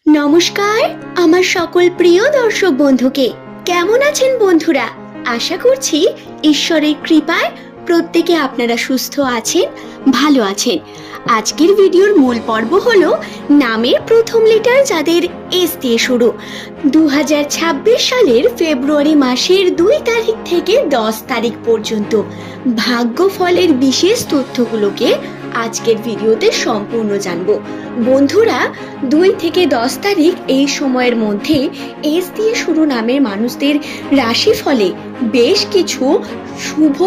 নমস্কার আমার সকল প্রিয় দর্শক বন্ধুকে। কেমন আছেন বন্ধুরা? আশা করছি ঈশ্বরের কৃপায় প্রত্যেকে আপনারা সুস্থ আছেন, ভালো আছেন। আজকের ভিডিওর মূল পর্ব হলো নামের প্রথম লেটার যাদের এস দিয়ে শুরু। 2026 সালের ফেব্রুয়ারি মাসের 2 তারিখ থেকে 10 তারিখ পর্যন্ত ভাগ্যফলের বিশেষ তথ্যগুলোকে আজকের ভিডিওতে সম্পূর্ণ জানবো। বন্ধুরা, 2 থেকে 10 তারিখ এই সময়ের মধ্যে এস দিয়ে শুরু নামের মানুষদের রাশিফলে বেশ কিছু শুভ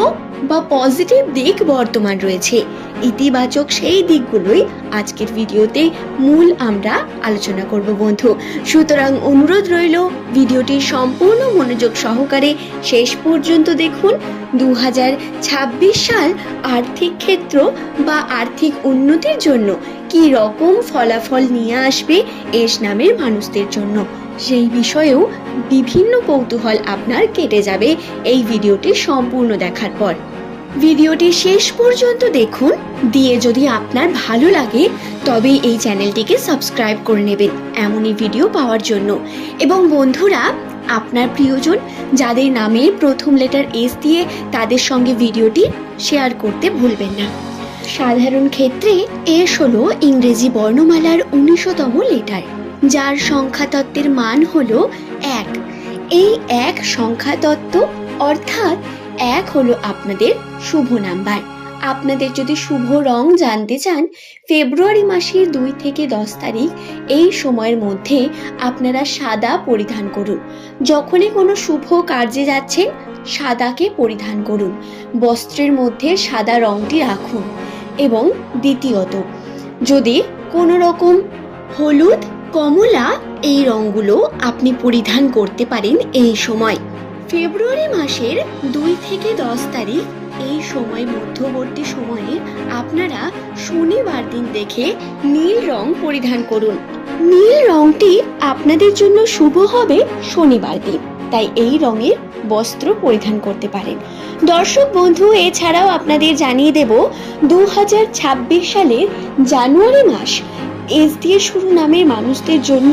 বা পজিটিভ দিক বর্তমান রয়েছে। ইতিবাচক সেই দিকগুলোই আজকের ভিডিওতে মূল আমরা আলোচনা করব বন্ধু। সুতরাং অনুরোধ রইল ভিডিওটি সম্পূর্ণ মনোযোগ সহকারে শেষ পর্যন্ত দেখুন। 2026 সাল আর্থিক ক্ষেত্র বা আর্থিক উন্নতির জন্য কি রকম ফলাফল নিয়ে আসবে এস নামের মানুষদের জন্য, সেই বিষয়েও বিভিন্ন কৌতূহল আপনার কেটে যাবে এই ভিডিওটি সম্পূর্ণ দেখার পর। ভিডিওটি শেষ পর্যন্ত দেখুন, দিয়ে যদি আপনার ভালো লাগে তবে এই চ্যানেলটিকে সাবস্ক্রাইব করে নেবেন এমনই ভিডিও পাওয়ার জন্য। এবং বন্ধুরা, আপনার প্রিয়জন যাদের নামের প্রথম লেটার এস দিয়ে তাদের সঙ্গে ভিডিওটি শেয়ার করতে ভুলবেন না। সাধারণ ক্ষেত্রে এস হলো ইংরেজি বর্ণমালার 19তম লেটার, যার সংখ্যাতত্ত্বের মান হলো 1। এই 1 সংখ্যাতত্ত্ব অর্থাৎ 1 হলো আপনাদের শুভ নাম্বার। আপনাদের যদি শুভ রং জানতে চান, ফেব্রুয়ারি মাসের 2 থেকে 10 তারিখ এই সময়ের মধ্যে আপনারা সাদা পরিধান করুন। যখনই কোনো শুভ কার্যে যাচ্ছেন সাদাকে পরিধান করুন, বস্ত্রের মধ্যে সাদা রংটি রাখুন। এবং দ্বিতীয়ত, যদি কোনো রকম হলুদ, কমলা এই রঙগুলো আপনি পরিধান করতে পারেন এই সময়। ফেব্রুয়ারি মাসের 2 থেকে 10 তারিখ এই সময় মধ্যবর্তী সময়ে আপনারা শনিবার দিন দেখে নীল রং পরিধান করুন। নীল রংটি আপনাদের জন্য শুভ হবে শনিবার দিন, তাই এই রঙের বস্ত্র পরিধান করতে পারেন। দর্শক বন্ধু, এছাড়াও আপনাদের জানিয়ে দেব 2026 সালের জানুয়ারি মাস এস দিয়ে শুরু নামের মানুষদের জন্য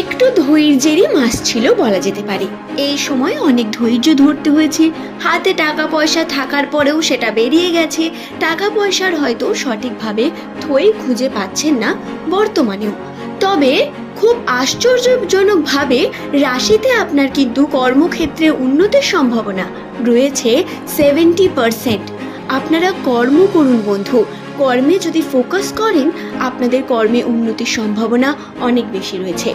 একটু ধৈর্যেরই মাস ছিল বলা যেতে পারে। এই সময় অনেক ধৈর্য ধরতে হয়েছে। হাতে টাকা পয়সা থাকার পরেও সেটা বেরিয়ে গেছে। টাকা পয়সার হয়তো সঠিকভাবে থই খুঁজে পাচ্ছেন না বর্তমানেও। তবে খুব আশ্চর্যজনকভাবে রাশিতে আপনার কিন্তু কর্মক্ষেত্রে উন্নতির সম্ভাবনা রয়েছে 70%। আপনারা কর্ম করুন বন্ধু। কর্মে যদি ফোকাস করেন আপনাদের কর্মে উন্নতির সম্ভাবনা অনেক বেশি রয়েছে।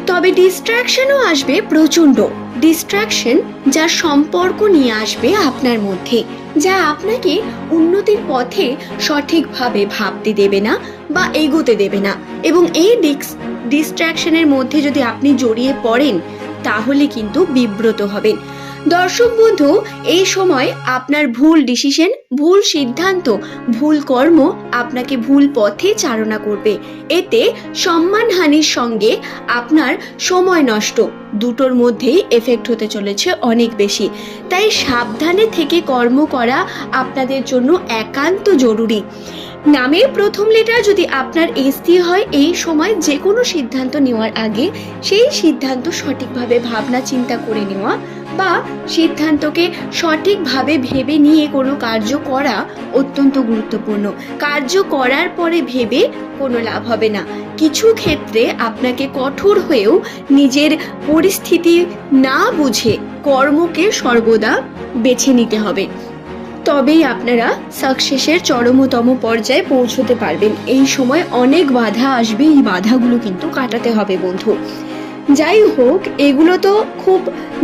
তবে ডিস্ট্রাকশনও আসবে প্রচণ্ড। ডিস্ট্রাকশন যা সম্পর্ক নিয়ে আসবে আপনার মধ্যে, যা আপনাকে উন্নতির পথে সঠিকভাবে ভাবতে দেবে না বা এগোতে দেবে না। এবং এই ডিস্ট্রাকশনের মধ্যে যদি আপনি জড়িয়ে পড়েন তাহলে কিন্তু বিব্রত হবেন। দর্শক বন্ধু, এই সময় আপনার ভুল ডিসিশন, ভুল সিদ্ধান্ত, ভুল কর্ম আপনাকে ভুল পথে চালনা করবে। এতে সম্মানহানির সঙ্গে আপনার সময় নষ্ট, দুটোর মধ্যেই এফেক্ট হতে চলেছে অনেক বেশি। তাই সাবধানে থেকে কর্ম করা আপনাদের জন্য একান্ত জরুরি। নামের প্রথম লেটার যদি আপনার এস দিয়ে হয়, এই সময় যে কোনো সিদ্ধান্ত নেওয়ার আগে সেই সিদ্ধান্ত সঠিকভাবে ভাবনা চিন্তা করে নেওয়া বা সিদ্ধান্তকে সঠিকভাবে ভেবে নিয়ে কোনো কার্য করা অত্যন্ত গুরুত্বপূর্ণ। কার্য করার পরে ভেবে কোনো লাভ হবে না। কিছু ক্ষেত্রে আপনাকে কঠোর হয়েও নিজের পরিস্থিতি না বুঝে কর্মকে সর্বদা বেছে নিতে হবে, তবেই আপনারা সাকসেসের চরমতম পর্যায়ে পৌঁছতে পারবেন। এই সময় অনেক বাধা আসবে, এই বাধাগুলো কিন্তু কাটাতে হবে বন্ধু। যাই হোক, এগুলো তো খুব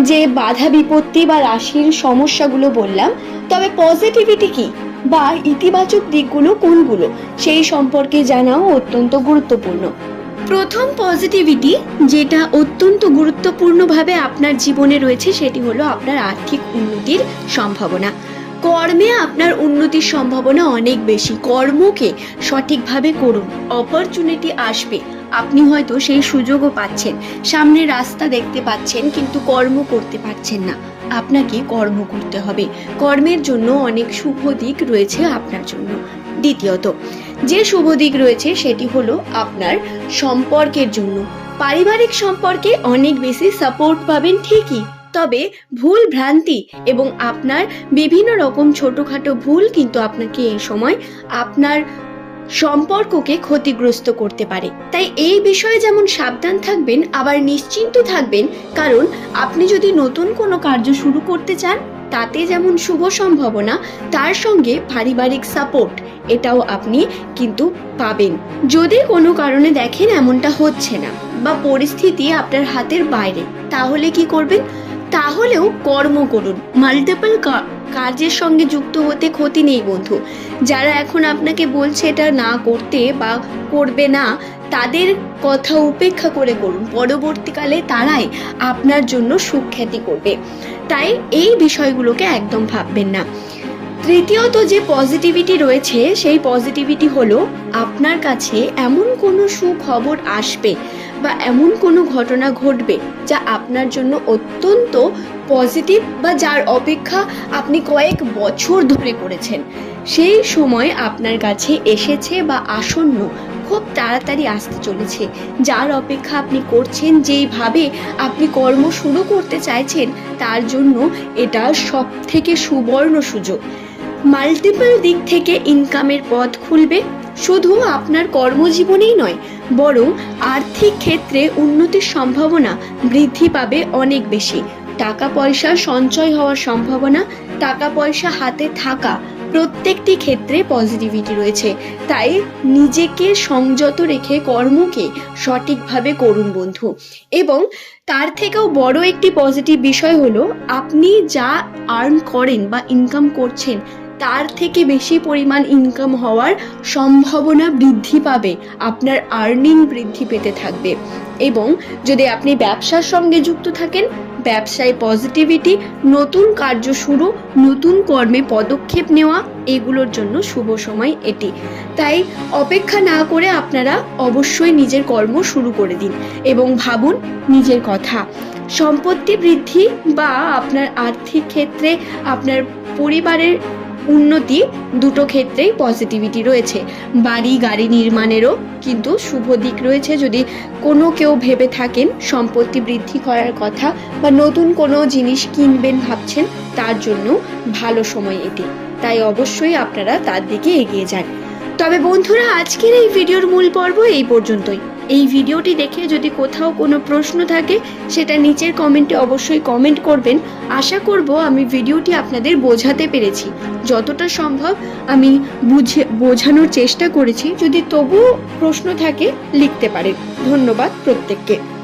যে বাধা বিপত্তি বা রাশির সমস্যাগুলো বললাম, তবে পজিটিভিটি কি বা ইতিবাচক দিকগুলো কোনগুলো সেই সম্পর্কে জানাও অত্যন্ত গুরুত্বপূর্ণ। প্রথম পজিটিভিটি যেটা অত্যন্ত গুরুত্বপূর্ণভাবে আপনার জীবনে রয়েছে সেটি হলো আপনার আর্থিক উন্নতির সম্ভাবনা। কর্মে আপনার উন্নতির সম্ভাবনা অনেক বেশি। কর্মকে সঠিকভাবে করুন, অপরচুনিটি আসবে। আপনি হয়তো সেই সুযোগও পাচ্ছেন, সামনে রাস্তা দেখতে পাচ্ছেন, কিন্তু কর্ম করতে পারছেন না। আপনাকে কর্ম করতে হবে। কর্মের জন্য অনেক শুভ দিক রয়েছে আপনার জন্য। দ্বিতীয়ত যে শুভ দিক রয়েছে সেটি হলো আপনার সম্পর্কের জন্য। পারিবারিক সম্পর্কে অনেক বেশি সাপোর্ট পাবেন ঠিকই, তবে ভুল ভ্রান্তি এবং আপনার বিভিন্ন রকম ছোটখাটো ভুল কিন্তু আপনাকে এই সময় আপনার সম্পর্ককে ক্ষতিগ্রস্ত করতে পারে। তাই এই বিষয়ে যেমন সাবধান থাকবেন, আবার নিশ্চিন্ত থাকবেন, কারণ আপনি যদি নতুন কোনো কার্য শুরু করতে চান তাতে যেমন শুভ সম্ভাবনা, তার সঙ্গে পারিবারিক সাপোর্ট এটাও আপনি কিন্তু পাবেন। যদি কোনো কারণে দেখেন এমনটা হচ্ছে না বা পরিস্থিতি আপনার হাতের বাইরে, তাহলে কি করবেন? তাহলেও কর্ম করুন। মাল্টিপল কাজের সঙ্গে যুক্ত হতে ক্ষতি নেই বন্ধু। যারা এখন আপনাকে বলছে এটা না করতে বা করবে না, তাদের কথা উপেক্ষা করে করুন। পরবর্তীকালে তারাই আপনার জন্য সুখ্যাতি করবে। তাই এই বিষয়গুলোকে একদম ভাববেন না। তৃতীয়ত যে পজিটিভিটি রয়েছে, সেই পজিটিভিটি হলো আপনার কাছে এমন কোনো সুখবর আসবে বা এমন কোনো ঘটনা ঘটবে যা আপনার জন্য অত্যন্ত পজিটিভ বা যার অপেক্ষা আপনি কয়েক বছর ধরে করেছেন। সেই সময় আপনার কাছে এসেছে বা আসন্ন, খুব তাড়াতাড়ি আসতে চলেছে। যার অপেক্ষা আপনি করছেন, যেইভাবে আপনি কর্ম শুরু করতে চাইছেন, তার জন্য এটা সব থেকে সুবর্ণ সুযোগ। মাল্টিপল দিক থেকে ইনকামের পথ খুলবে। শুধু আপনার কর্মজীবনেই নয়, বরং আর্থিক ক্ষেত্রে উন্নতির সম্ভাবনা বৃদ্ধি পাবে অনেক বেশি। টাকা পয়সা সঞ্চয় হওয়ার সম্ভাবনা, টাকা পয়সা হাতে থাকা, প্রত্যেকটি ক্ষেত্রে পজিটিভিটি রয়েছে। তাই নিজেকে সংযত রেখে কর্মকে সঠিকভাবে করুন বন্ধু। এবং তার থেকেও বড় একটি পজিটিভ বিষয় হলো, আপনি যা আর্ন করেন বা ইনকাম করছেন, তার থেকে বেশি পরিমাণ ইনকাম হওয়ার সম্ভাবনা বৃদ্ধি পাবে। আপনার আর্নিং বৃদ্ধি পেতে থাকবে। এবং যদি আপনি ব্যবসার সঙ্গে যুক্ত থাকেন, ব্যবসায় পজিটিভিটি, নতুন কার্য শুরু, নতুন কর্মে পদক্ষেপ নেওয়া, এগুলোর জন্য শুভ সময় এটি। তাই অপেক্ষা না করে আপনারা অবশ্যই নিজের কর্ম শুরু করে দিন এবং ভাবুন নিজের কথা। সম্পত্তি বৃদ্ধি বা আপনার আর্থিক ক্ষেত্রে আপনার পরিবারের উন্নতি, দুটো ক্ষেত্রেই পজিটিভিটি রয়েছে। বাড়ি গাড়ি নির্মাণেরও কিন্তু শুভ দিক রয়েছে। যদি কোনো কেউ ভেবে থাকেন সম্পত্তি বৃদ্ধি করার কথা বা নতুন কোনো জিনিস কিনবেন ভাবছেন, তার জন্য ভালো সময় এটি। তাই অবশ্যই আপনারা তার দিকে এগিয়ে যান। তবে বন্ধুরা, আজকের এই ভিডিওর মূল পর্ব এই পর্যন্তই। এই ভিডিওটি দেখে যদি কোথাও কোনো প্রশ্ন থাকে, সেটা নিচের কমেন্টে অবশ্যই কমেন্ট করবেন। আশা করব আমি ভিডিওটি আপনাদের বোঝাতে পেরেছি। যতটা সম্ভব আমি বোঝানোর চেষ্টা করেছি। যদি তবুও প্রশ্ন থাকে লিখতে পারেন। ধন্যবাদ প্রত্যেককে।